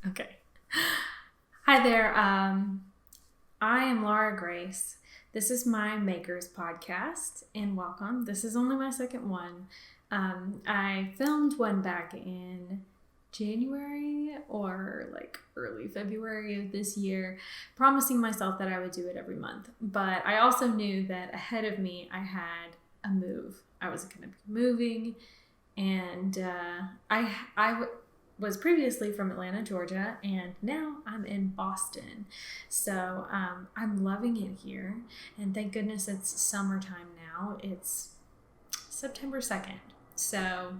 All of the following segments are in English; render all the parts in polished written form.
Okay. Hi there. I am Laura Grace. This is my Makers podcast, and welcome. This is only my second one. I filmed one back in January or like early February of this year, promising myself that I would do it every month. But I also knew that ahead of me, I had a move. I was going to be moving, and I was previously from Atlanta, Georgia, and now I'm in Boston. So I'm loving it here, and thank goodness it's summertime now. It's September 2nd. So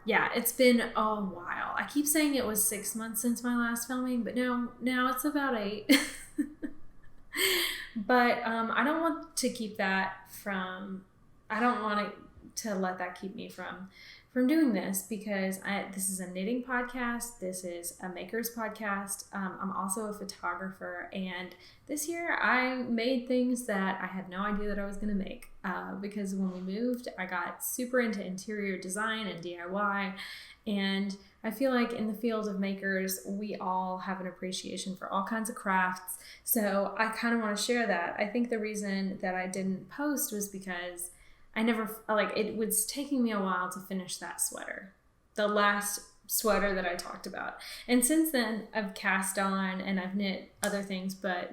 yeah, it's been a while. I keep saying it was 6 months since my last filming, but no, now it's about 8. But I don't want to keep that from, I don't want to let that keep me from doing this, because this is a knitting podcast. This is a makers podcast. I'm also a photographer, and this year I made things that I had no idea that I was going to make, because when we moved, I got super into interior design and DIY, and I feel like in the field of makers, we all have an appreciation for all kinds of crafts. So I kind of want to share that. I think the reason that I didn't post was because it was taking me a while to finish that sweater, the last sweater that I talked about. And since then, I've cast on and I've knit other things, but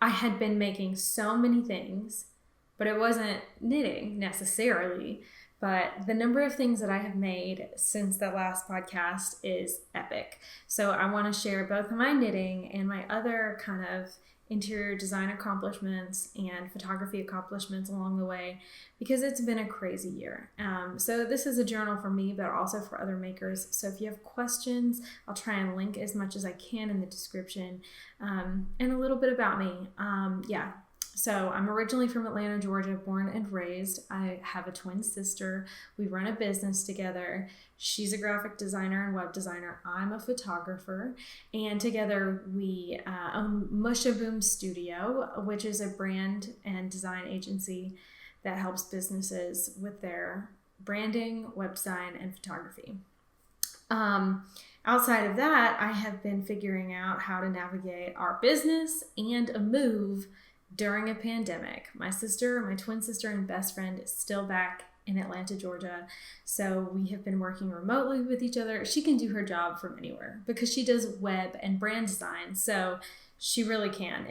I had been making so many things, but it wasn't knitting necessarily. But the number of things that I have made since that last podcast is epic. So I want to share both of my knitting and my other kind of interior design accomplishments and photography accomplishments along the way, because it's been a crazy year. So this is a journal for me, but also for other makers. So if you have questions, I'll try and link as much as I can in the description, and a little bit about me. So I'm originally from Atlanta, Georgia, born and raised. I have a twin sister. We run a business together. She's a graphic designer and web designer. I'm a photographer. And together we own Mushaboom Studio, which is a brand and design agency that helps businesses with their branding, web design, and photography. Outside of that, I have been figuring out how to navigate our business and a move during a pandemic. My twin sister and best friend is still back in Atlanta, Georgia. So we have been working remotely with each other. She can do her job from anywhere because she does web and brand design. So she really can.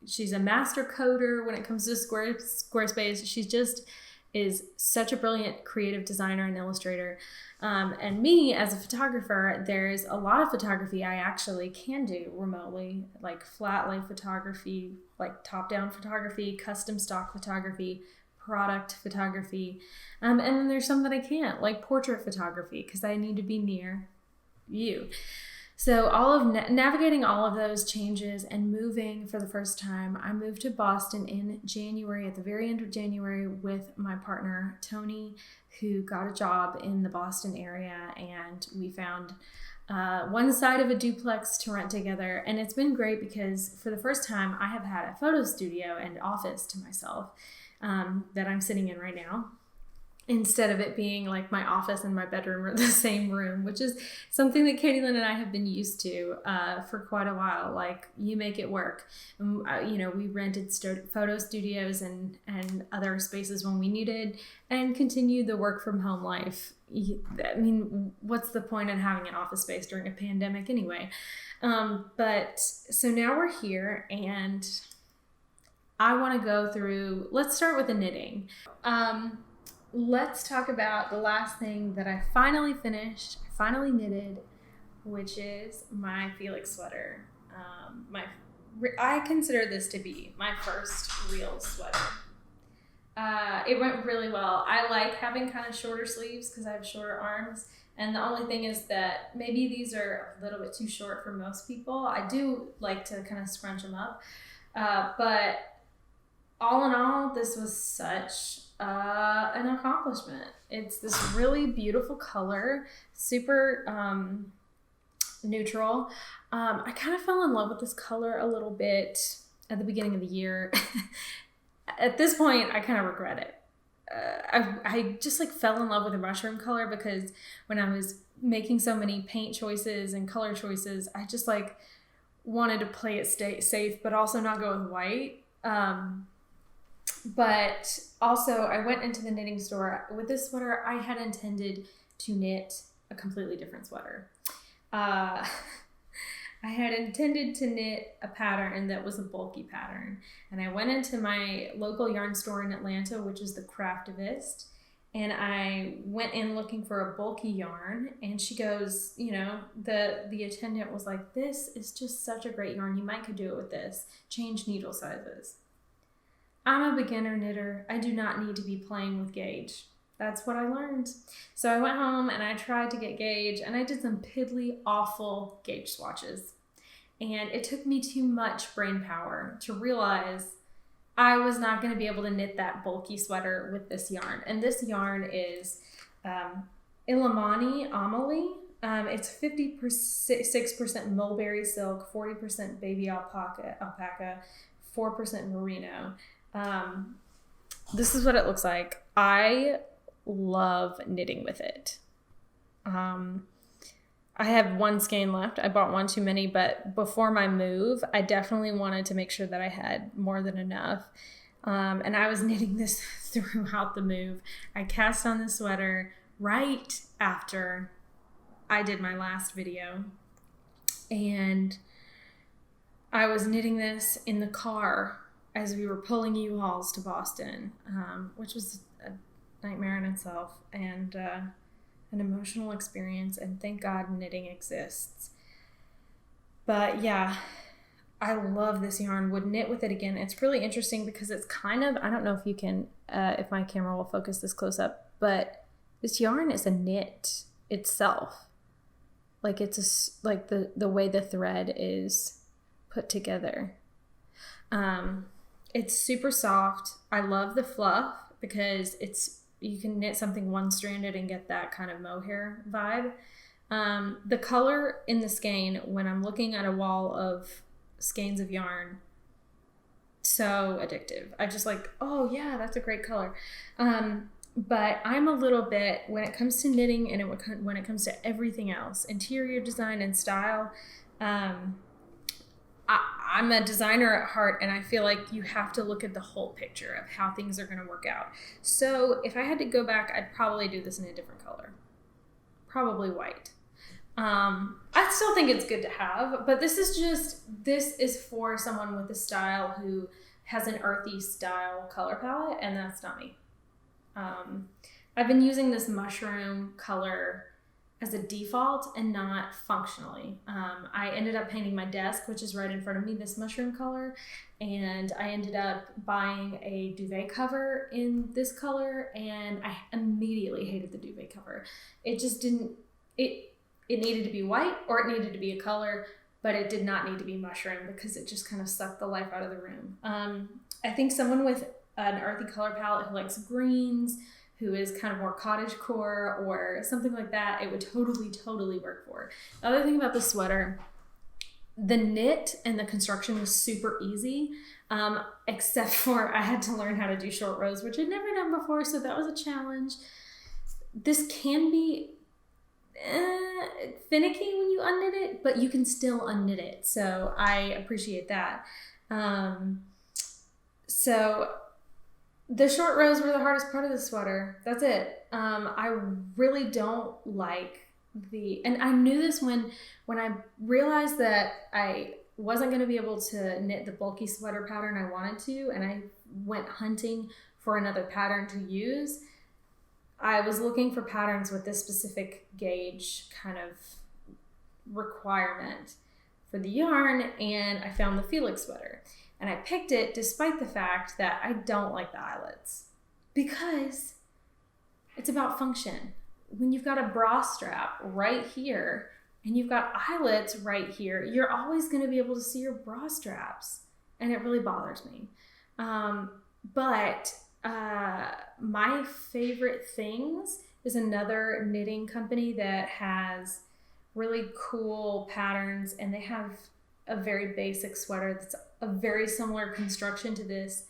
She's a master coder when it comes to Squarespace. She just is such a brilliant creative designer and illustrator. And me as a photographer, there's a lot of photography I actually can do remotely, like flat lay photography, like top-down photography, custom stock photography, product photography. And then there's some that I can't, like portrait photography, because I need to be near you. So navigating all of those changes and moving for the first time, I moved to Boston in January, at the very end of January, with my partner, Tony, who got a job in the Boston area, and we found one side of a duplex to rent together. And it's been great because for the first time, I have had a photo studio and office to myself that I'm sitting in right now, instead of it being like my office and my bedroom are the same room, which is something that Katie Lynn and I have been used to for quite a while. Like, you make it work. We rented photo studios and other spaces when we needed, and continued the work from home life. I mean, what's the point in having an office space during a pandemic anyway? But so now we're here, and I want to go through, let's start with the knitting. Let's talk about the last thing that I finally finished, I finally knitted, which is my Felix sweater. I consider this to be my first real sweater. It went really well. I like having kind of shorter sleeves because I have shorter arms. And the only thing is that maybe these are a little bit too short for most people. I do like to kind of scrunch them up. But all in all, this was such an accomplishment. It's this really beautiful color, super neutral. I kind of fell in love with this color a little bit at the beginning of the year. At this point, I kind of regret it. I just like fell in love with the mushroom color because when I was making so many paint choices and color choices, I just like wanted to play it safe, but also not go with white. But also I went into the knitting store with this sweater. I had intended to knit a completely different sweater. I had intended to knit a pattern that was a bulky pattern. And I went into my local yarn store in Atlanta, which is the Craftivist. And I went in looking for a bulky yarn. And she goes, you know, the attendant was like, this is just such a great yarn. You might could do it with this. Change needle sizes. I'm a beginner knitter. I do not need to be playing with gauge. That's what I learned. So I went home and I tried to get gauge, and I did some piddly, awful gauge swatches. And it took me too much brain power to realize I was not going to be able to knit that bulky sweater with this yarn. And this yarn is Illimani Amelie. It's 56% mulberry silk, 40% baby alpaca, 4% merino. This is what it looks like. I love knitting with it. I have one skein left. I bought one too many, but before my move, I definitely wanted to make sure that I had more than enough. And I was knitting this throughout the move. I cast on the sweater right after I did my last video. And I was knitting this in the car as we were pulling U-Hauls to Boston, which was a nightmare in itself and an emotional experience. And thank God knitting exists. But yeah, I love this yarn. Would knit with it again. It's really interesting because it's kind of, I don't know if you can, if my camera will focus this close up, but this yarn is a knit itself. Like it's like the way the thread is put together. It's super soft. I love the fluff because you can knit something one-stranded and get that kind of mohair vibe. The color in the skein, when I'm looking at a wall of skeins of yarn, so addictive. I just like, oh yeah, that's a great color. But I'm a little bit, when it comes to knitting and when it comes to everything else, interior design and style, I'm a designer at heart, and I feel like you have to look at the whole picture of how things are going to work out. So if I had to go back, I'd probably do this in a different color. Probably white. I still think it's good to have, but this is for someone with a style who has an earthy style color palette, and that's not me. I've been using this mushroom color as a default and not functionally. I ended up painting my desk, which is right in front of me, this mushroom color, and I ended up buying a duvet cover in this color, and I immediately hated the duvet cover. It just didn't, it needed to be white or it needed to be a color, but it did not need to be mushroom because it just kind of sucked the life out of the room. I think someone with an earthy color palette who likes greens, who is kind of more cottagecore or something like that, it would totally work for. The other thing about the sweater, the knit and the construction was super easy, except for I had to learn how to do short rows, which I'd never done before, so that was a challenge. This can be finicky when you unknit it, but you can still unknit it, so I appreciate that. So the short rows were the hardest part of the sweater. That's it. I really don't like and I knew this when I realized that I wasn't going to be able to knit the bulky sweater pattern I wanted to, and I went hunting for another pattern to use. I was looking for patterns with this specific gauge kind of requirement for the yarn, and I found the Felix sweater. And I picked it despite the fact that I don't like the eyelets because it's about function. When you've got a bra strap right here and you've got eyelets right here, you're always going to be able to see your bra straps, and it really bothers me. But my favorite things is another knitting company that has really cool patterns, and they have a very basic sweater that's a very similar construction to this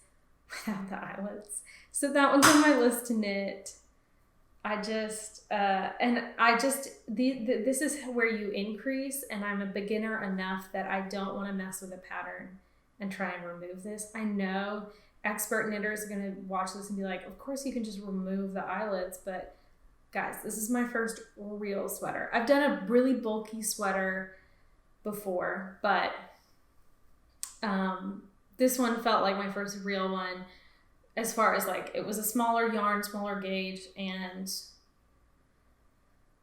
without the eyelets. So that one's on my list to knit. This is where you increase, and I'm a beginner enough that I don't want to mess with a pattern and try and remove this. I know expert knitters are going to watch this and be like, of course you can just remove the eyelets, but guys, this is my first real sweater. I've done a really bulky sweater before, but this one felt like my first real one, as far as like, it was a smaller yarn, smaller gauge, and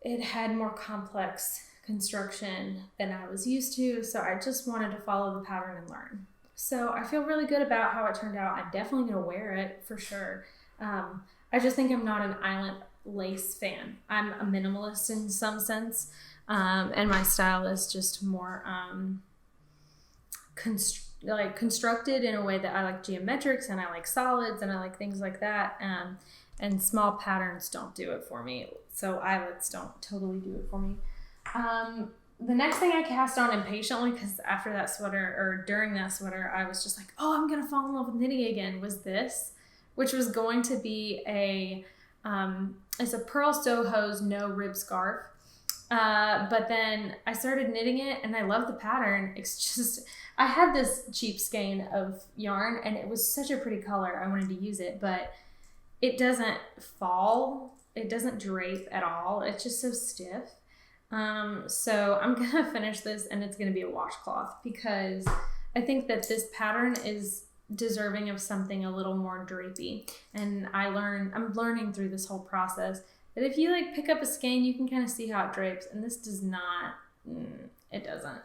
it had more complex construction than I was used to. So I just wanted to follow the pattern and learn. So I feel really good about how it turned out. I'm definitely going to wear it for sure. I just think I'm not an eyelet lace fan. I'm a minimalist in some sense. And my style is just more constructed in a way that I like geometrics, and I like solids, and I like things like that. And small patterns don't do it for me. So eyelets don't totally do it for me. The next thing I cast on impatiently, because after that sweater, or during that sweater, I was just like, oh, I'm going to fall in love with knitting again, was this, which was going to be it's a Pearl Soho's no rib scarf. But then I started knitting it, and I love the pattern. It's just, I had this cheap skein of yarn, and it was such a pretty color. I wanted to use it, but it doesn't fall. It doesn't drape at all. It's just so stiff. So I'm going to finish this, and it's going to be a washcloth, because I think that this pattern is deserving of something a little more drapey. And I'm learning through this whole process that if you like pick up a skein, you can kind of see how it drapes, and this does not, it doesn't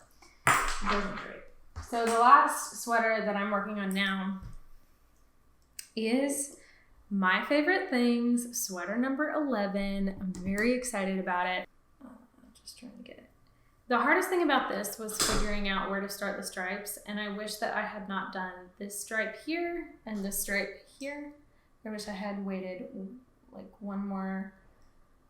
drape. So the last sweater that I'm working on now is my favorite things, sweater number 11. I'm very excited about it. Just trying to get it. The hardest thing about this was figuring out where to start the stripes, and I wish that I had not done this stripe here and this stripe here. I wish I had waited like one more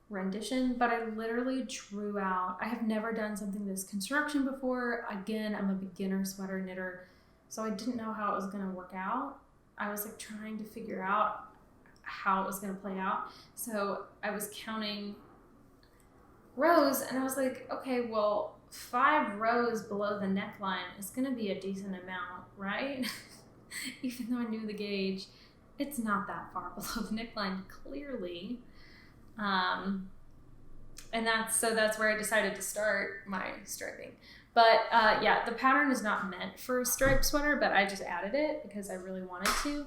rendition, but I literally drew out. I have never done something this construction before. Again, I'm a beginner sweater knitter, so I didn't know how it was going to work out. I was like trying to figure out how it was going to play out. So I was counting rows, and I was like, okay, well, 5 rows below the neckline is going to be a decent amount, right? Even though I knew the gauge, it's not that far below the neckline, clearly. And that's where I decided to start my striping. But yeah, the pattern is not meant for a striped sweater, but I just added it because I really wanted to.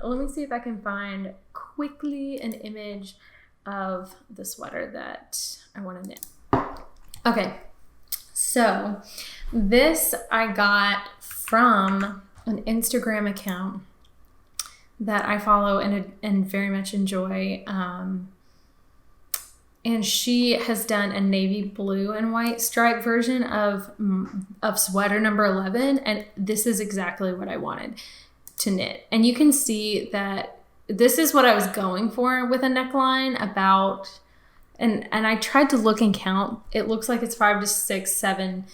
Let me see if I can find quickly an image of the sweater that I want to knit. Okay, so this I got from an Instagram account that I follow and very much enjoy. And she has done a navy blue and white stripe version of sweater number 11. And this is exactly what I wanted to knit. And you can see that this is what I was going for with a neckline about, and I tried to look and count. It looks like it's 5 to 6, 7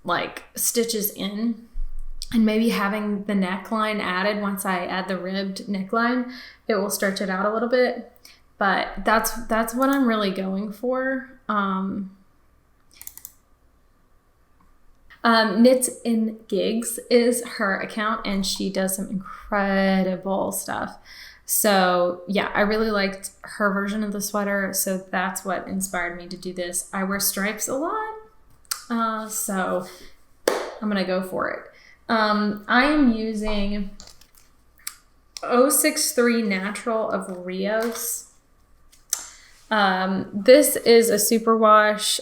like stitches in. And maybe having the neckline added once I add the ribbed neckline, it will stretch it out a little bit. But that's what I'm really going for. Knits in Gigs is her account, and she does some incredible stuff. So yeah, I really liked her version of the sweater. So that's what inspired me to do this. I wear stripes a lot, so I'm gonna go for it. I am using 063 Natural of Rios. This is a superwash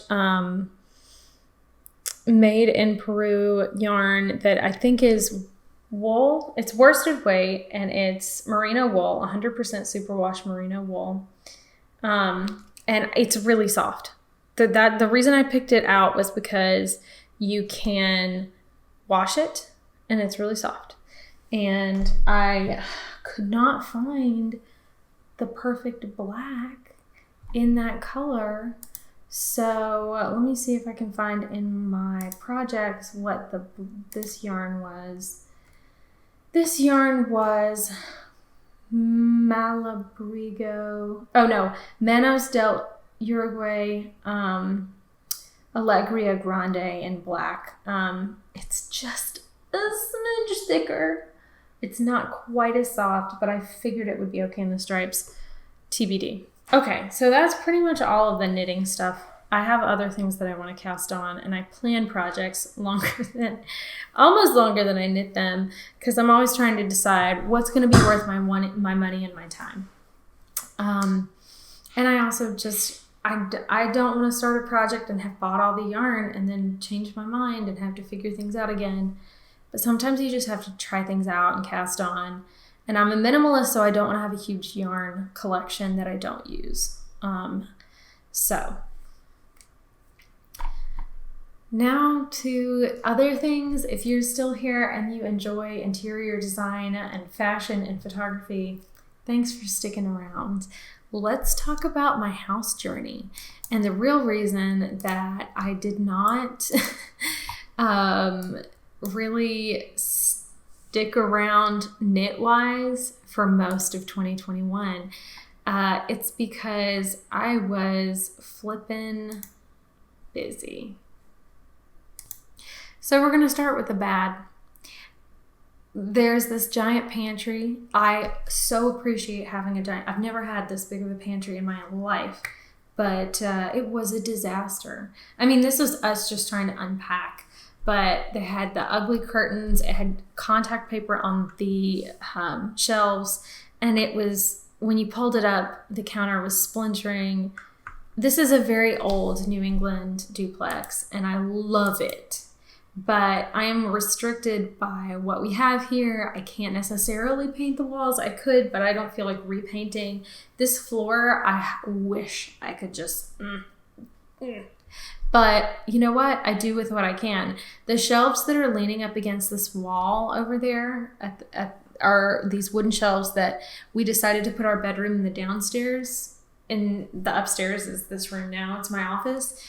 made in Peru yarn that I think is wool. It's worsted weight, and it's merino wool, 100% superwash merino wool. And it's really soft. The reason I picked it out was because you can wash it, and it's really soft. And I could not find the perfect black in that color. So let me see if I can find in my projects what this yarn was. This yarn was Malabrigo. Oh no, Manos del Uruguay, Alegria Grande in black. It's just a smidge thicker. It's not quite as soft, but I figured it would be okay in the stripes. TBD. Okay, so that's pretty much all of the knitting stuff. I have other things that I want to cast on, and I plan projects almost longer than I knit them, because I'm always trying to decide what's going to be worth my money and my time. And I also just, I don't want to start a project and have bought all the yarn and then change my mind and have to figure things out again. But sometimes you just have to try things out and cast on. And I'm a minimalist, so I don't want to have a huge yarn collection that I don't use. So now to other things. If you're still here and you enjoy interior design and fashion and photography, thanks for sticking around. Let's talk about my house journey. And the real reason that I did not really stick around knit-wise for most of 2021, it's because I was flippin' busy. So we're going to start with the bad. There's this giant pantry. I so appreciate having a giant, I've never had this big of a pantry in my life, but it was a disaster. I mean, this was us just trying to unpack, but they had the ugly curtains, it had contact paper on the shelves, and it was, when you pulled it up, the counter was splintering. This is a very old New England duplex, and I love it. But I am restricted by what we have here. I can't necessarily paint the walls. I could, but I don't feel like repainting. This floor, I wish I could just... But you know what? I do with what I can. The shelves that are leaning up against this wall over there are these wooden shelves that we decided to put our bedroom in the downstairs. And the upstairs is this room now. It's my office,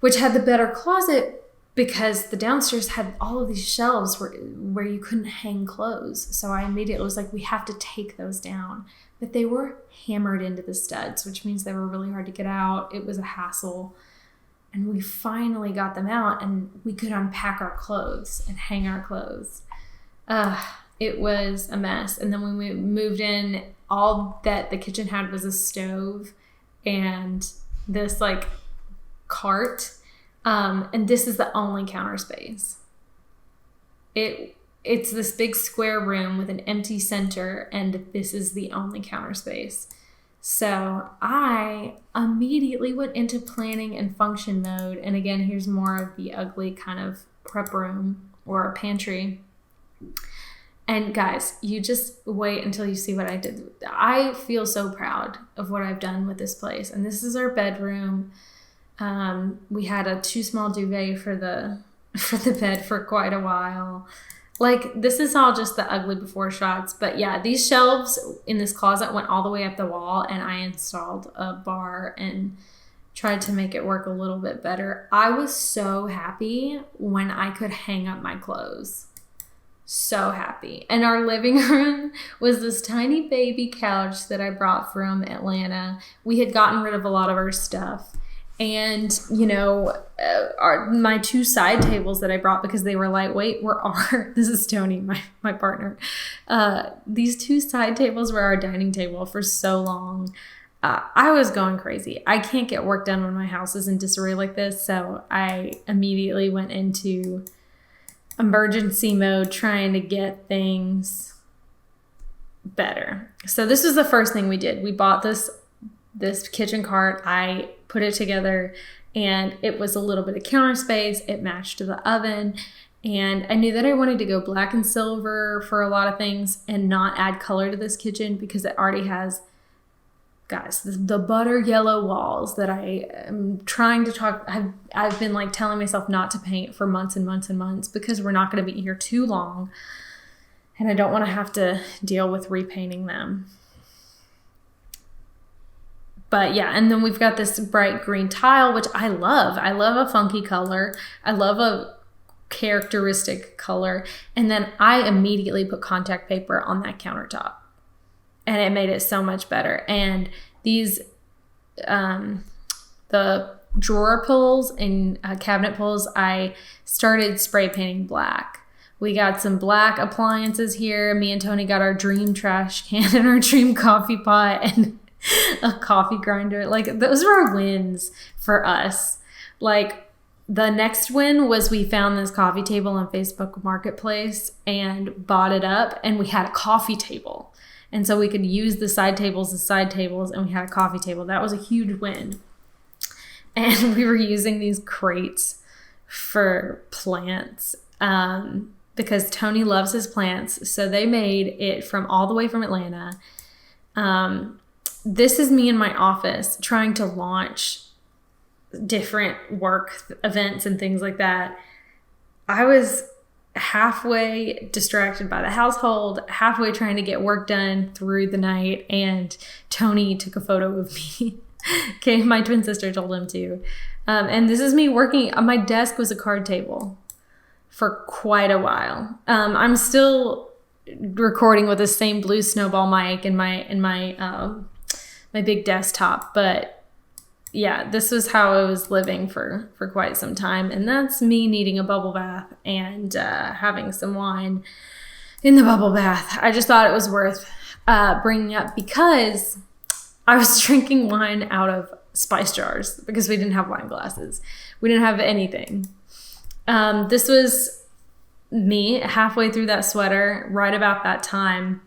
which had the better closet, because the downstairs had all of these shelves where you couldn't hang clothes. So I immediately was like, we have to take those down. But they were hammered into the studs, which means they were really hard to get out. It was a hassle. And we finally got them out, and we could unpack our clothes and hang our clothes. It was a mess. And then when we moved in, all that the kitchen had was a stove and this like cart. And this is the only counter space. It's this big square room with an empty center, and this is the only counter space. So I immediately went into planning and function mode. And again, here's more of the ugly kind of prep room or pantry. And guys, you just wait until you see what I did. I feel so proud of what I've done with this place. And this is our bedroom. We had a too small duvet for the bed for quite a while. Like, this is all just the ugly before shots. But yeah, these shelves in this closet went all the way up the wall, and I installed a bar and tried to make it work a little bit better. I was so happy when I could hang up my clothes. So happy. And our living room was this tiny baby couch that I brought from Atlanta. We had gotten rid of a lot of our stuff. And, you know, my two side tables that I brought because they were lightweight were this is Tony, my partner. These two side tables were our dining table for so long. I was going crazy. I can't get work done when my house is in disarray like this. So I immediately went into emergency mode trying to get things better. So this was the first thing we did. We bought this kitchen cart. I put it together, and it was a little bit of counter space. It matched to the oven, and I knew that I wanted to go black and silver for a lot of things and not add color to this kitchen because it already has, guys, the butter yellow walls that I am trying to talk. I've been like telling myself not to paint for months and months and months because we're not going to be here too long, and I don't want to have to deal with repainting them. But yeah, and then we've got this bright green tile, which I love. I love a funky color. I love a characteristic color. And then I immediately put contact paper on that countertop, and it made it so much better. And these, the drawer pulls and cabinet pulls, I started spray painting black. We got some black appliances here. Me and Tony got our dream trash can and our dream coffee pot and a coffee grinder. Like, those were wins for us. Like, the next win was we found this coffee table on Facebook Marketplace and bought it up, and we had a coffee table. And so we could use the side tables as side tables, and we had a coffee table. That was a huge win. And we were using these crates for plants because Tony loves his plants. So they made it from all the way from Atlanta. This is me in my office trying to launch different work events and things like that. I was halfway distracted by the household, halfway trying to get work done through the night, and Tony took a photo of me. Okay, my twin sister told him to. And this is me working. My desk was a card table for quite a while. I'm still recording with the same blue snowball mic and my big desktop, but yeah, this was how I was living for quite some time. And that's me needing a bubble bath and having some wine in the bubble bath. I just thought it was worth bringing up because I was drinking wine out of spice jars because we didn't have wine glasses. We didn't have anything. This was me halfway through that sweater, right about that time.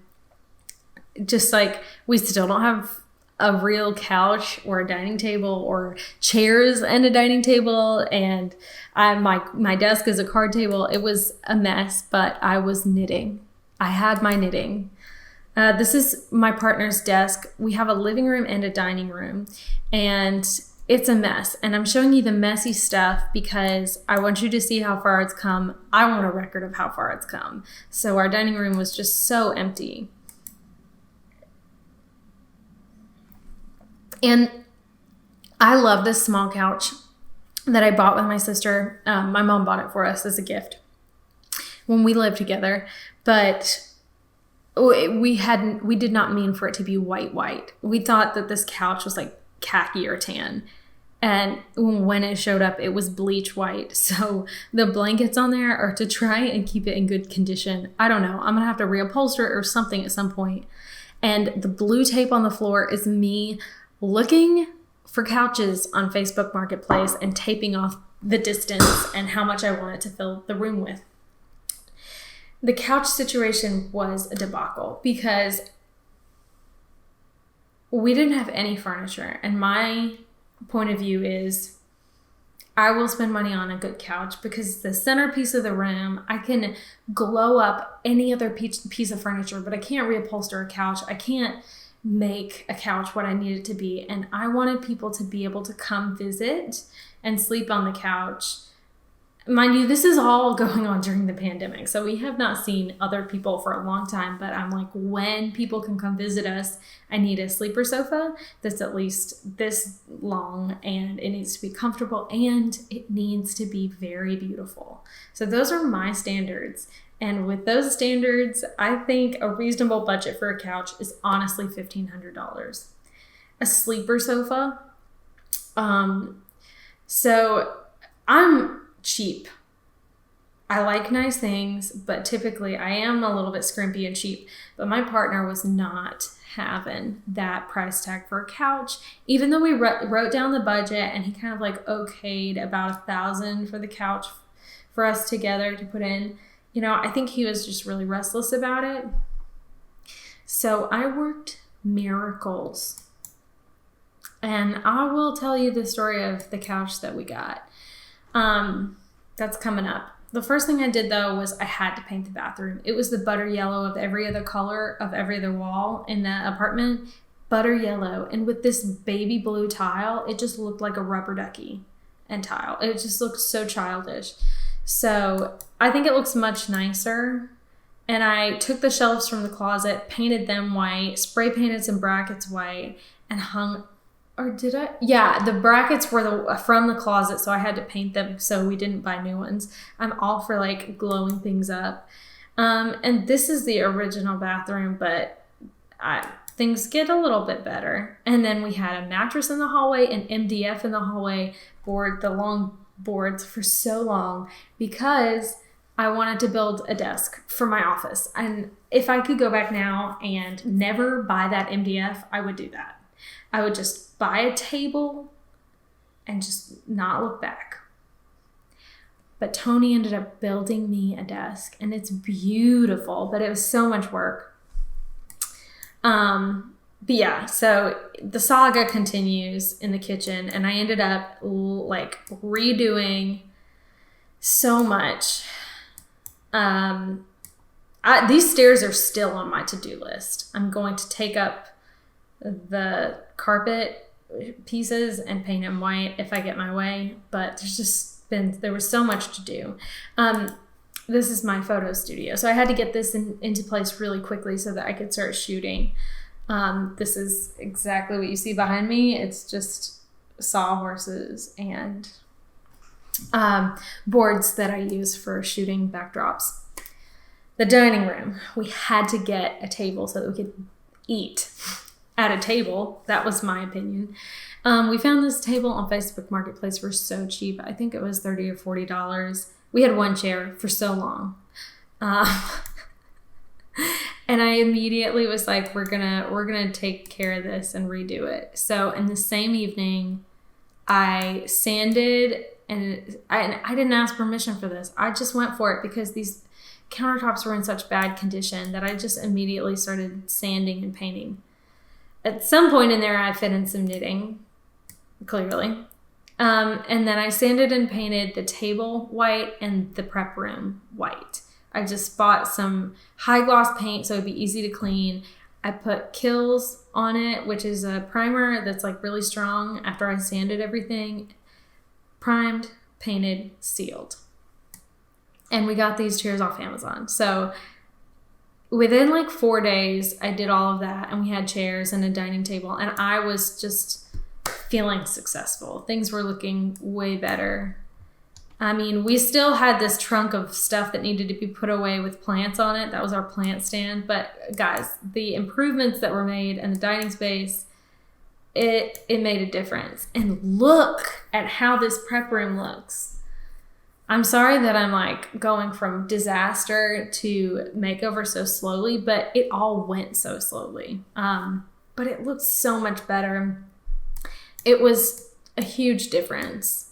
Just like, we still don't have a real couch or a dining table or chairs and a dining table, and my desk is a card table. It was a mess, but I was knitting. I had my knitting. This is my partner's desk. We have a living room and a dining room, and it's a mess. And I'm showing you the messy stuff because I want you to see how far it's come. I want a record of how far it's come. So our dining room was just so empty. And I love this small couch that I bought with my sister. My mom bought it for us as a gift when we lived together, but we did not mean for it to be white. We thought that this couch was like khaki or tan. And when it showed up, it was bleach white. So the blankets on there are to try and keep it in good condition. I don't know. I'm going to have to reupholster it or something at some point. And the blue tape on the floor is me looking for couches on Facebook Marketplace and taping off the distance and how much I wanted to fill the room with. The couch situation was a debacle because we didn't have any furniture. And my point of view is I will spend money on a good couch because the centerpiece of the room, I can glow up any other piece of furniture, but I can't reupholster a couch. I can't make a couch what I need it to be. And I wanted people to be able to come visit and sleep on the couch. Mind you, this is all going on during the pandemic, so we have not seen other people for a long time, but I'm like, when people can come visit us, I need a sleeper sofa that's at least this long, and it needs to be comfortable, and it needs to be very beautiful. So those are my standards. And with those standards, I think a reasonable budget for a couch is honestly $1,500. A sleeper sofa. So I'm cheap. I like nice things, but typically I am a little bit scrimpy and cheap. But my partner was not having that price tag for a couch, even though we wrote down the budget and he kind of like okayed about $1,000 for the couch for us together to put in. You know, I think he was just really restless about it. So I worked miracles. And I will tell you the story of the couch that we got. That's coming up. The first thing I did though was I had to paint the bathroom. It was the butter yellow of every other color of every other wall in the apartment. Butter yellow. And with this baby blue tile, it just looked like a rubber ducky and tile. It just looked so childish. So I think it looks much nicer. And I took the shelves from the closet, painted them white, spray painted some brackets white, and hung Or did I? Yeah, the brackets were from the closet, so I had to paint them so we didn't buy new ones. I'm all for like glowing things up. And this is the original bathroom, but things get a little bit better. And then we had a mattress in the hallway, an MDF in the hallway, the long boards for so long because I wanted to build a desk for my office. And if I could go back now and never buy that MDF, I would do that. I would just buy a table and just not look back. But Tony ended up building me a desk, and it's beautiful, but it was so much work. But yeah, so the saga continues in the kitchen, and I ended up like redoing so much. These stairs are still on my to-do list. I'm going to take up the carpet pieces and paint them white if I get my way, but there was so much to do. This is my photo studio, so I had to get this into place really quickly so that I could start shooting. This is exactly what you see behind me. It's just sawhorses and boards that I use for shooting backdrops. The dining room, we had to get a table so that we could eat at a table. That was my opinion. We found this table on Facebook Marketplace for so cheap. I think it was $30 or $40. We had one chair for so long. And I immediately was like, we're gonna take care of this and redo it. So in the same evening, I sanded, and I didn't ask permission for this. I just went for it because these countertops were in such bad condition that I just immediately started sanding and painting. At some point in there, I fit in some knitting, clearly. And then I sanded and painted the table white and the prep room white. I just bought some high gloss paint so it'd be easy to clean. I put Kills on it, which is a primer that's like really strong after I sanded everything. Primed, painted, sealed. And we got these chairs off Amazon. So within like 4 days, I did all of that, and we had chairs and a dining table, and I was just feeling successful. Things were looking way better. I mean, we still had this trunk of stuff that needed to be put away with plants on it. That was our plant stand. But guys, the improvements that were made in the dining space, it made a difference. And look at how this prep room looks. I'm sorry that I'm like going from disaster to makeover so slowly, but it all went so slowly. But it looked so much better. It was a huge difference.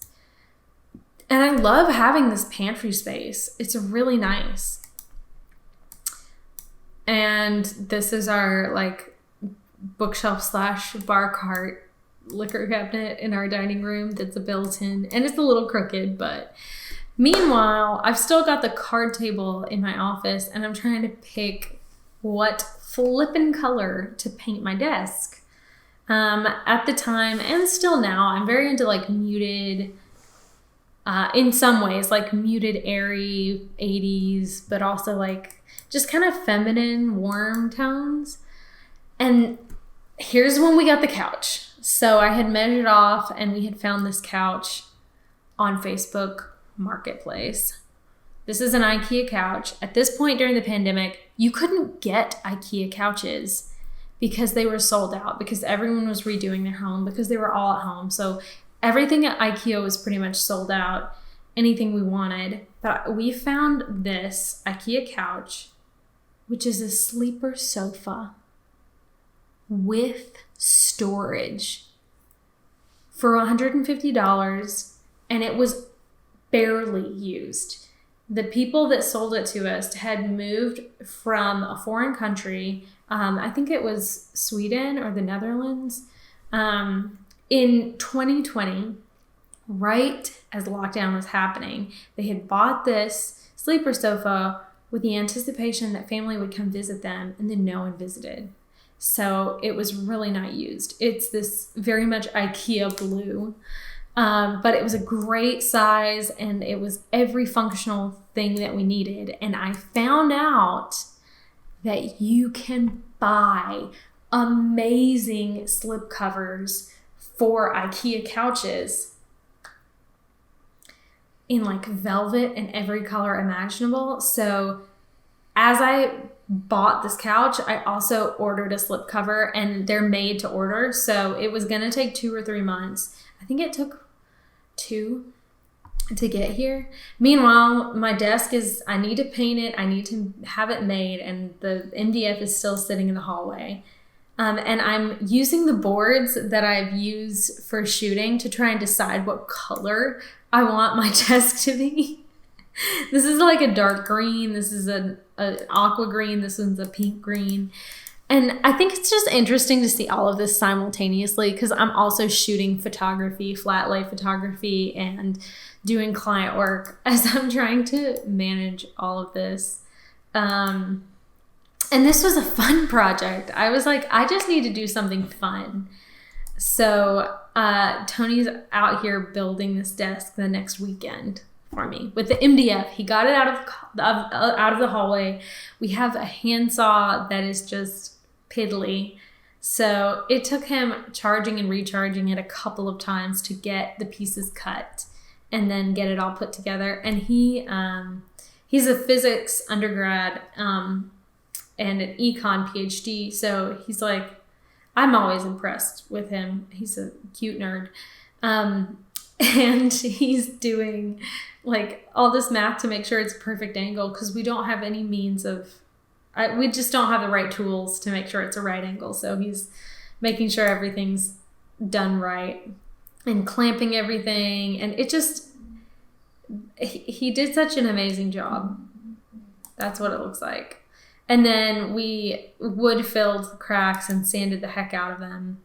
And I love having this pantry space. It's really nice. And this is our like bookshelf / bar cart liquor cabinet in our dining room that's a built-in, and it's a little crooked, but meanwhile, I've still got the card table in my office, and I'm trying to pick what flippin' color to paint my desk. At the time, and still now, I'm very into like muted, in some ways, like muted, airy 80s, but also like just kind of feminine, warm tones. And here's when we got the couch. So I had measured off, and we had found this couch on Facebook Marketplace. This is an IKEA couch. At this point during the pandemic, you couldn't get IKEA couches because they were sold out, because everyone was redoing their home, because they were all at home. So everything at IKEA was pretty much sold out, anything we wanted. But we found this IKEA couch, which is a sleeper sofa with storage for $150, and it was barely used. The people that sold it to us had moved from a foreign country. I think it was Sweden or the Netherlands, in 2020, right as lockdown was happening. They had bought this sleeper sofa with the anticipation that family would come visit them, and then no one visited. So it was really not used. It's this very much IKEA blue, but it was a great size, and it was every functional thing that we needed. And I found out that you can buy amazing slip covers 4 IKEA couches in like velvet and every color imaginable. So as I bought this couch, I also ordered a slipcover, and they're made to order. So it was going to take 2 or 3 months. I think it took 2 to get here. Meanwhile, my desk I need to paint it. I need to have it made, and the MDF is still sitting in the hallway. And I'm using the boards that I've used for shooting to try and decide what color I want my desk to be. This is like a dark green. This is an aqua green. This one's a pink green. And I think it's just interesting to see all of this simultaneously, because I'm also shooting photography, flat lay photography, and doing client work as I'm trying to manage all of this. And this was a fun project. I was like, I just need to do something fun. So Tony's out here building this desk the next weekend for me with the MDF. He got it out of the hallway. We have a handsaw that is just piddly. So it took him charging and recharging it a couple of times to get the pieces cut and then get it all put together. And he's a physics undergrad and an econ PhD. So he's like, I'm always impressed with him. He's a cute nerd. And he's doing like all this math to make sure it's a perfect angle, because we don't have any means of, we just don't have the right tools to make sure it's a right angle. So he's making sure everything's done right and clamping everything. And it just, he did such an amazing job. That's what it looks like. And then we wood filled the cracks and sanded the heck out of them.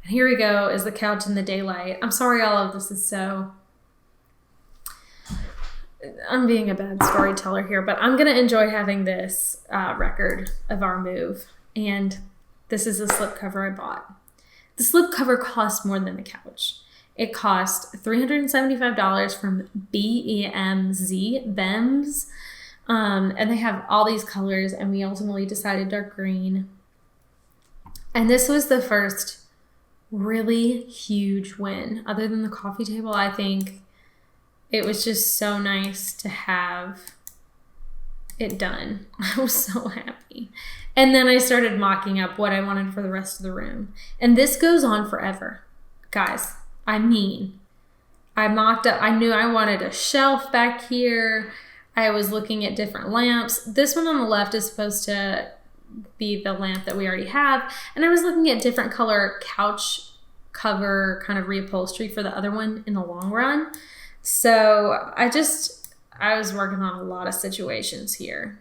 And here we go, is the couch in the daylight. I'm sorry all of this is so... I'm being a bad storyteller here, but I'm going to enjoy having this record of our move. And this is the slipcover I bought. The slipcover cost more than the couch. It cost $375 from BEMS. And they have all these colors, and we ultimately decided dark green. And this was the first really huge win. Other than the coffee table, I think it was just so nice to have it done. I was so happy. And then I started mocking up what I wanted for the rest of the room. And this goes on forever. Guys, I mean, I mocked up, I knew I wanted a shelf back here. I was looking at different lamps. This one on the left is supposed to be the lamp that we already have. And I was looking at different color couch cover kind of reupholstery for the other one in the long run. So I was working on a lot of situations here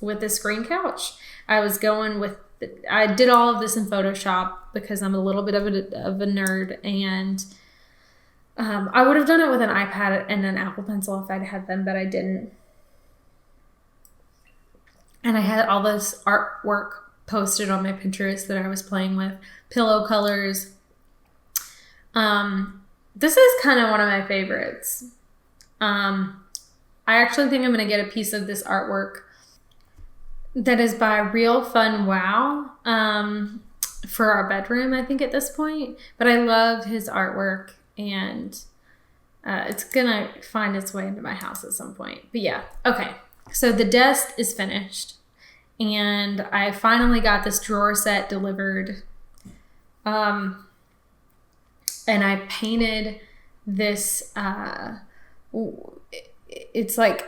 with this green couch. I did all of this in Photoshop because I'm a little bit of a nerd, and I would have done it with an iPad and an Apple Pencil if I'd had them, but I didn't. And I had all this artwork posted on my Pinterest that I was playing with. Pillow colors. This is kind of one of my favorites. I actually think I'm going to get a piece of this artwork that is by Real Fun Wow for our bedroom, I think, at this point. But I love his artwork, and it's going to find its way into my house at some point. But yeah, okay. So the desk is finished, and I finally got this drawer set delivered. And I painted this, it's like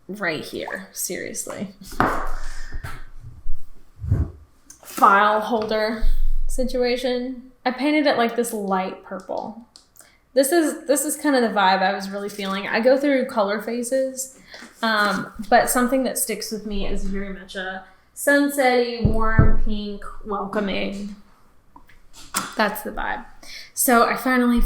right here, seriously. File holder situation. I painted it like this light purple. This is kind of the vibe I was really feeling. I go through color phases, but something that sticks with me is very much a sunset-y, warm, pink, welcoming. That's the vibe. So I finally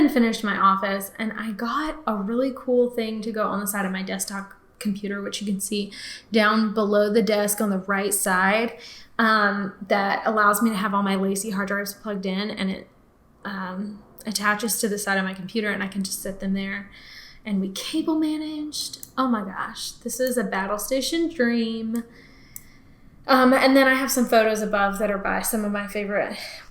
finished my office, and I got a really cool thing to go on the side of my desktop computer, which you can see down below the desk on the right side, that allows me to have all my Lacy hard drives plugged in, and it attaches to the side of my computer, and I can just sit them there. And we cable managed. Oh my gosh, this is a battle station dream. And then I have some photos above that are by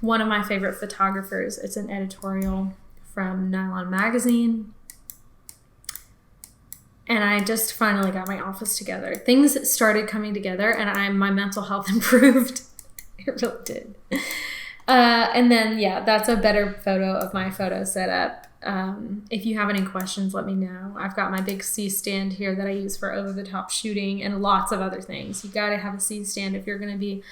one of my favorite photographers. It's an editorial from Nylon Magazine. And I just finally got my office together. Things started coming together and my mental health improved. It really did. And then, yeah, that's a better photo of my photo setup. If you have any questions, let me know. I've got my big C-stand here that I use for over-the-top shooting and lots of other things. You got to have a C-stand if you're going to be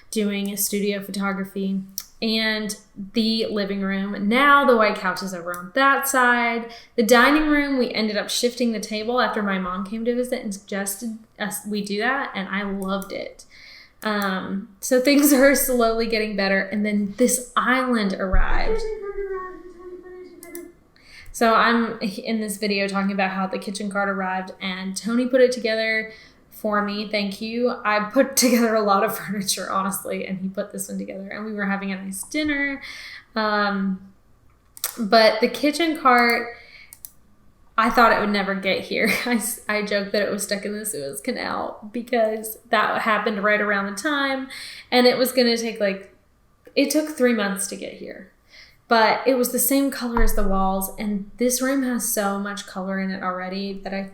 doing a studio photography. And the living room. Now the white couch is over on that side. The dining room, we ended up shifting the table after my mom came to visit and suggested we do that, and I loved it. So things are slowly getting better, and then this island arrived. So I'm in this video talking about how the kitchen cart arrived, and Tony put it together for me. Thank you. I put together a lot of furniture, honestly, and he put this one together, and we were having a nice dinner. But the kitchen cart, I thought it would never get here. I joked that it was stuck in the Suez Canal because that happened right around the time, and it was going to take it took 3 months to get here. But it was the same color as the walls, and this room has so much color in it already that I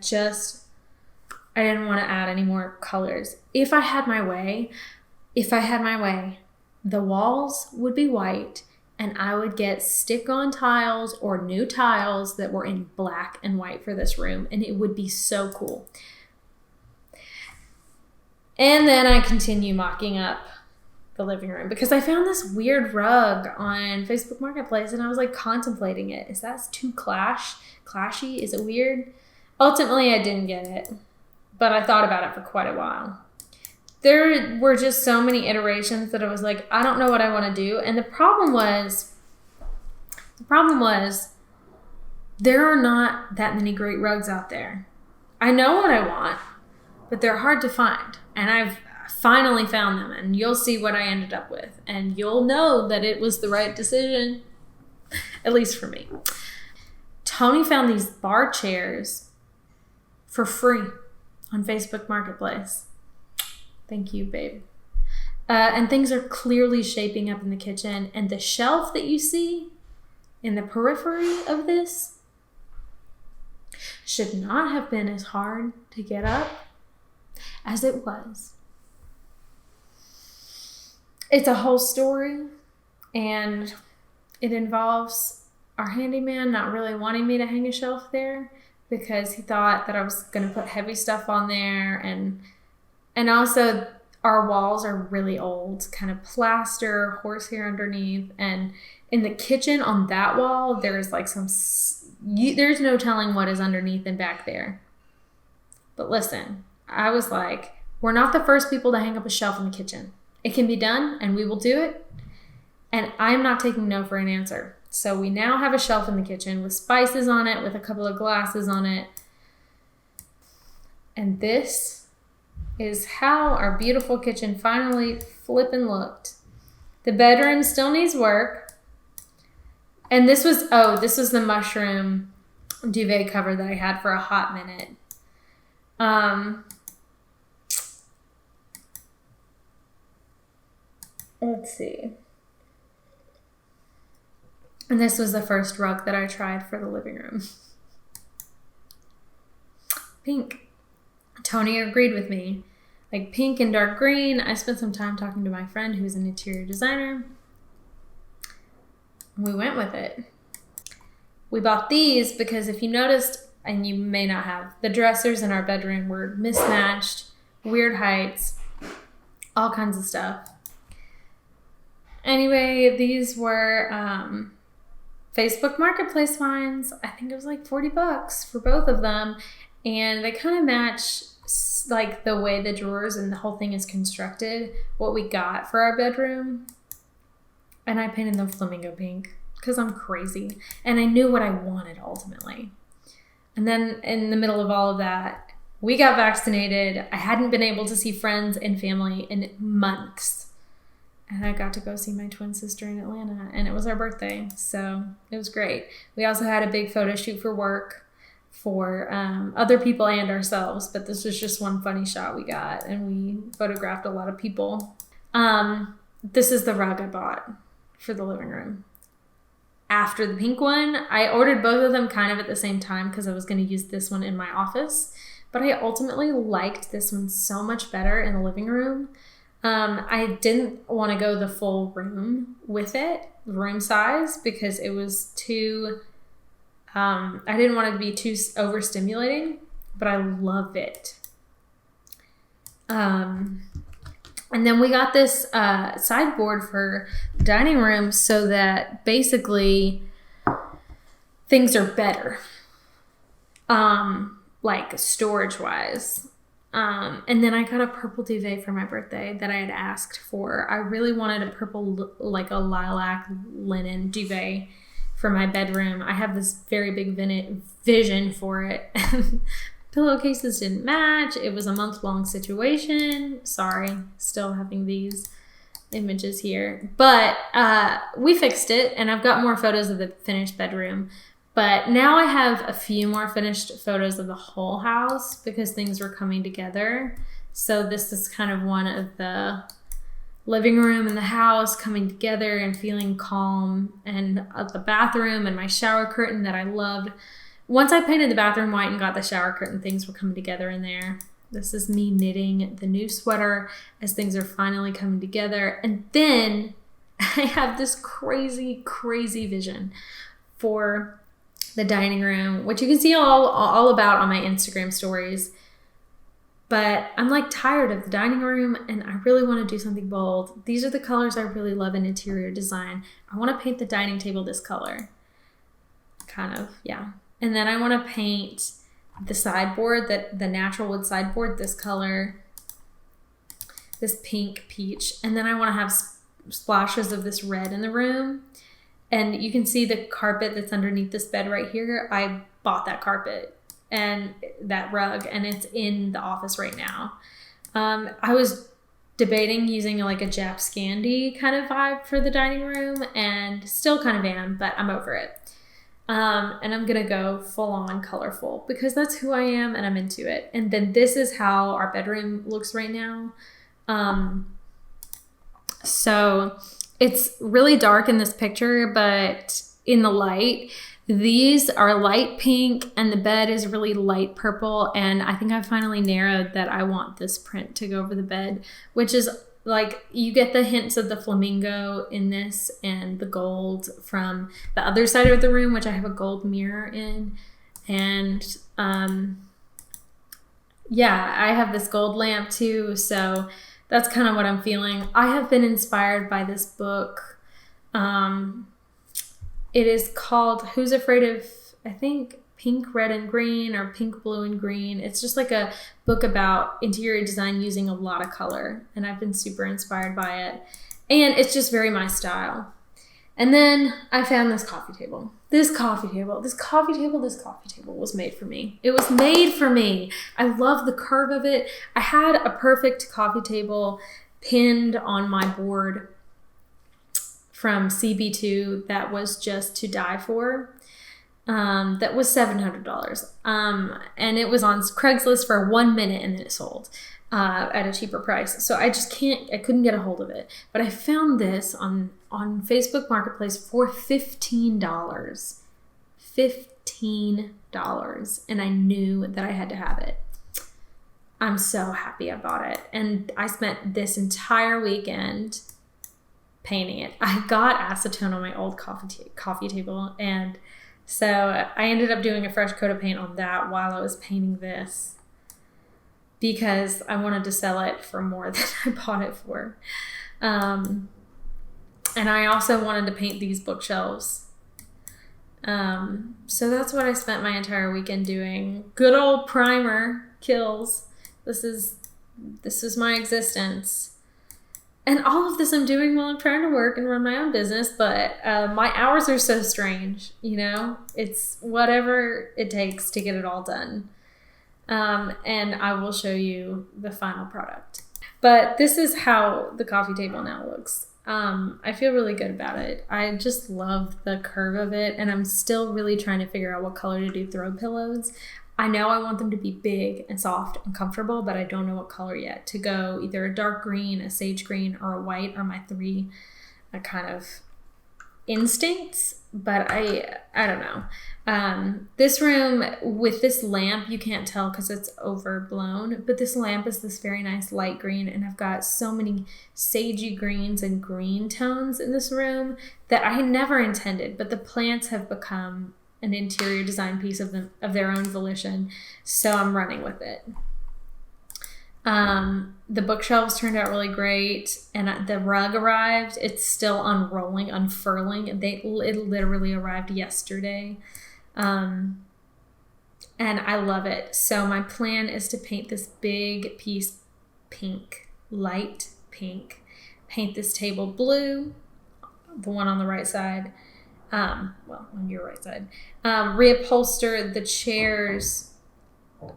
didn't want to add any more colors. If I had my way, the walls would be white and I would get stick-on tiles or new tiles that were in black and white for this room, and it would be so cool. And then I continue mocking up the living room because I found this weird rug on Facebook Marketplace and I was contemplating it. Is that too clashy? Is it weird? Ultimately, I didn't get it. But I thought about it for quite a while. There were just so many iterations that I was I don't know what I want to do. And the problem was there are not that many great rugs out there. I know what I want, but they're hard to find. And I've finally found them, and you'll see what I ended up with. And you'll know that it was the right decision, at least for me. Tony found these bar chairs for free on Facebook Marketplace. Thank you, babe. And things are clearly shaping up in the kitchen. And the shelf that you see in the periphery of this should not have been as hard to get up as it was. It's a whole story, and it involves our handyman not really wanting me to hang a shelf there, because he thought that I was going to put heavy stuff on there. And also our walls are really old, kind of plaster, horsehair underneath. And in the kitchen on that wall, there's there's no telling what is underneath and back there. But listen, I was we're not the first people to hang up a shelf in the kitchen. It can be done and we will do it. And I'm not taking no for an answer. So we now have a shelf in the kitchen with spices on it, with a couple of glasses on it. And this is how our beautiful kitchen finally flippin' looked. The bedroom still needs work. And this was the mushroom duvet cover that I had for a hot minute. Let's see. And this was the first rug that I tried for the living room. Pink. Tony agreed with me. Pink and dark green. I spent some time talking to my friend who's an interior designer. We went with it. We bought these because if you noticed, and you may not have, the dressers in our bedroom were mismatched, weird heights, all kinds of stuff. Anyway, these were Facebook Marketplace finds. I think it was $40 for both of them. And they kind of match the way the drawers and the whole thing is constructed, what we got for our bedroom. And I painted them flamingo pink because I'm crazy. And I knew what I wanted ultimately. And then in the middle of all of that, we got vaccinated. I hadn't been able to see friends and family in months. And I got to go see my twin sister in Atlanta. And it was our birthday. So it was great. We also had a big photo shoot for work for other people and ourselves, but this was just one funny shot we got, and we photographed a lot of people. This is the rug I bought for the living room. After the pink one, I ordered both of them kind of at the same time because I was going to use this one in my office, but I ultimately liked this one so much better in the living room. I didn't want to go the full room with it, room size, because it was too, I didn't want it to be too overstimulating, but I love it. And then we got this sideboard for the dining room so that basically things are better, like storage-wise. And then I got a purple duvet for my birthday that I had asked for. I really wanted a purple, like a lilac linen duvet for my bedroom. I have this very big vision for it. Pillowcases didn't match. It was a month-long situation. Sorry, still having these images here. But we fixed it, and I've got more photos of the finished bedroom. But now I have a few more finished photos of the whole house because things were coming together. So this is kind of one of the living room and the house coming together and feeling calm, and the bathroom and my shower curtain that I loved. Once I painted the bathroom white and got the shower curtain, things were coming together in there. This is me knitting the new sweater as things are finally coming together. And then I have this crazy, crazy vision for the dining room, which you can see all about on my Instagram stories. But I'm like tired of the dining room and I really want to do something bold. These are the colors I really love in interior design. I want to paint the dining table this color. Kind of, yeah. And then I want to paint the sideboard, the natural wood sideboard, this color, this pink peach. And then I want to have splashes of this red in the room. And you can see the carpet that's underneath this bed right here. I bought that carpet and that rug, and it's in the office right now. I was debating using like a Jap Scandi kind of vibe for the dining room, and still kind of am, but I'm over it. And I'm gonna go full on colorful because that's who I am and I'm into it. And then this is how our bedroom looks right now. So it's really dark in this picture, but in the light, these are light pink and the bed is really light purple. And I think I finally narrowed that I want this print to go over the bed, which is like, you get the hints of the flamingo in this and the gold from the other side of the room, which I have a gold mirror in. And yeah, I have this gold lamp too. So that's kind of what I'm feeling. I have been inspired by this book. It is called Who's Afraid of, I think, Pink, Red, and Green, or Pink, Blue, and Green. It's just like a book about interior design using a lot of color. And I've been super inspired by it. And it's just very my style. And then I found this coffee table. This coffee table was made for me. It was made for me. I love the curve of it. I had a perfect coffee table pinned on my board from CB2 that was just to die for. That was $700. And it was on Craigslist for 1 minute and then it sold at a cheaper price. So I couldn't get a hold of it. But I found this on Facebook Marketplace for $15. $15. And I knew that I had to have it. I'm so happy I bought it. And I spent this entire weekend painting it. I got acetone on my old coffee table, and so I ended up doing a fresh coat of paint on that while I was painting this because I wanted to sell it for more than I bought it for. And I also wanted to paint these bookshelves. So that's what I spent my entire weekend doing. Good old primer kills. This is my existence. And all of this I'm doing while I'm trying to work and run my own business, but my hours are so strange, you know? It's whatever it takes to get it all done. And I will show you the final product. But this is how the coffee table now looks. I feel really good about it. I just love the curve of it, and I'm still really trying to figure out what color to do throw pillows. I know I want them to be big and soft and comfortable, but I don't know what color yet. To go either a dark green, a sage green, or a white are my three kind of instincts, but I don't know. This room with this lamp, you can't tell because it's overblown, but this lamp is this very nice light green, and I've got so many sagey greens and green tones in this room that I had never intended, but the plants have become an interior design piece of their own volition, so I'm running with it. The bookshelves turned out really great, and the rug arrived. It's still unfurling. It literally arrived yesterday. And I love it. So my plan is to paint this big piece pink, light pink. Paint this table blue, the one on the right side. On your right side. Reupholster the chairs,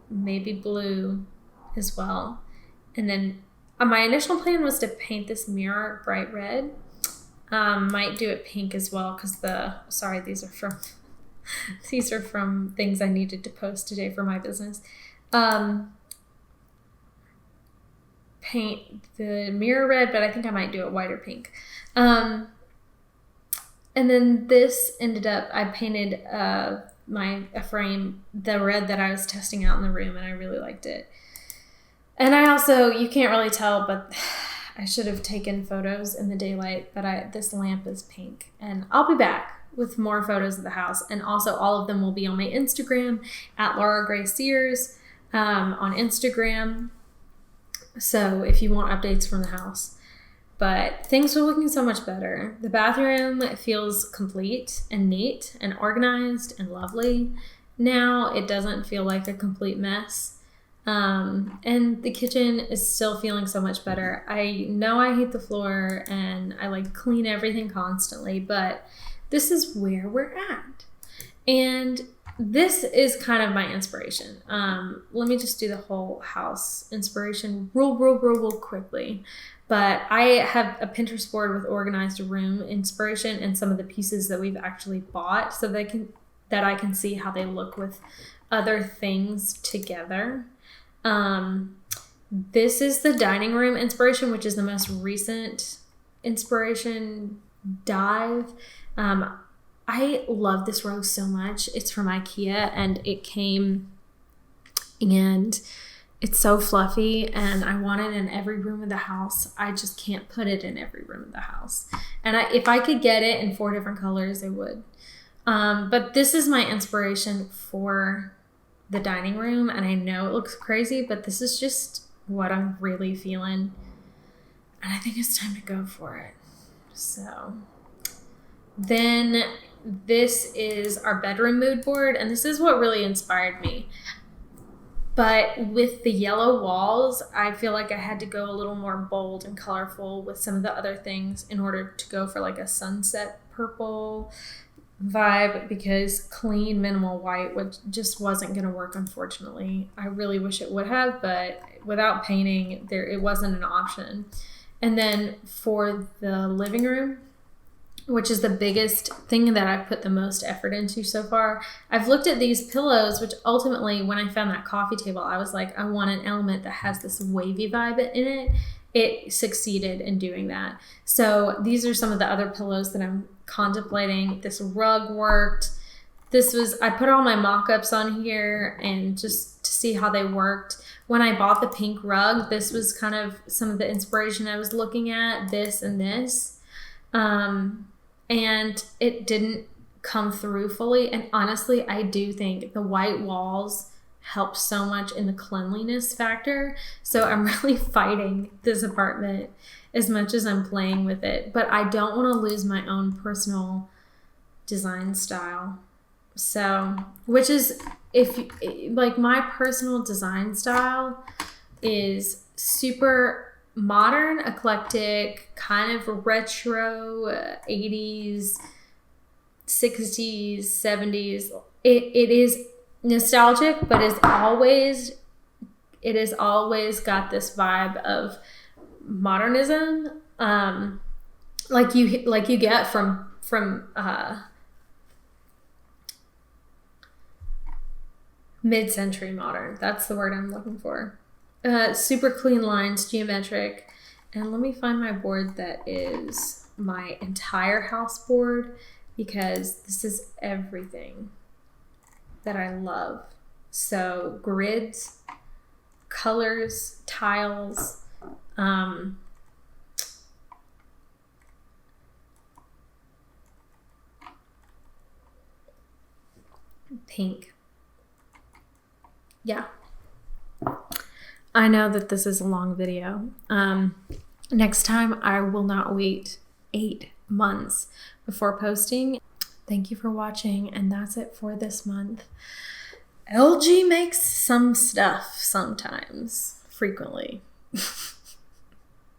maybe blue as well. And then my initial plan was to paint this mirror bright red. Might do it pink as well because these are from things I needed to post today for my business. Paint the mirror red, but I think I might do it white or pink. And then this ended up, I painted a frame, the red that I was testing out in the room, and I really liked it. And I also, you can't really tell, but I should have taken photos in the daylight, but this lamp is pink. And I'll be back with more photos of the house. And also all of them will be on my Instagram at Laura Gray Sears on Instagram. So if you want updates from the house. But things are looking so much better. The bathroom feels complete and neat and organized and lovely. Now it doesn't feel like a complete mess. And the kitchen is still feeling so much better. I know I hate the floor and I clean everything constantly, but this is where we're at. And this is kind of my inspiration. Let me just do the whole house inspiration real quickly. But I have a Pinterest board with organized room inspiration and some of the pieces that we've actually bought so that I can see how they look with other things together. This is the dining room inspiration, which is the most recent inspiration dive. I love this rug so much. It's from IKEA and it came and it's so fluffy and I want it in every room of the house. I just can't put it in every room of the house. And if I could get it in 4 different colors, I would. But this is my inspiration for the dining room, and I know it looks crazy, but this is just what I'm really feeling, and I think it's time to go for it. So then this is our bedroom mood board, and this is what really inspired me. But with the yellow walls, I feel like I had to go a little more bold and colorful with some of the other things in order to go for a sunset purple vibe, because clean minimal white just wasn't going to work, unfortunately. I really wish it would have, but without painting it wasn't an option. And then for the living room, which is the biggest thing that I've put the most effort into so far, I've looked at these pillows, which ultimately when I found that coffee table, I was like, I want an element that has this wavy vibe in it. It succeeded in doing that. So these are some of the other pillows that I'm contemplating. This rug worked. I put all my mock-ups on here and just to see how they worked. When I bought the pink rug, this was kind of some of the inspiration I was looking at, this and this. And it didn't come through fully. And honestly, I do think the white walls help so much in the cleanliness factor. So I'm really fighting this apartment as much as I'm playing with it. But I don't want to lose my own personal design style. So, which is, my personal design style is super modern, eclectic, kind of retro, 80s, 60s, 70s. It is nostalgic, but it has always got this vibe of modernism. like you get from mid-century modern. That's the word I'm looking for. Super clean lines, geometric. And let me find my board that is my entire house board, because this is everything that I love. So grids, colors, tiles, pink. Yeah. I know that this is a long video. Next time I will not wait 8 months before posting. Thank you for watching, and that's it for this month. LG makes some stuff sometimes, frequently.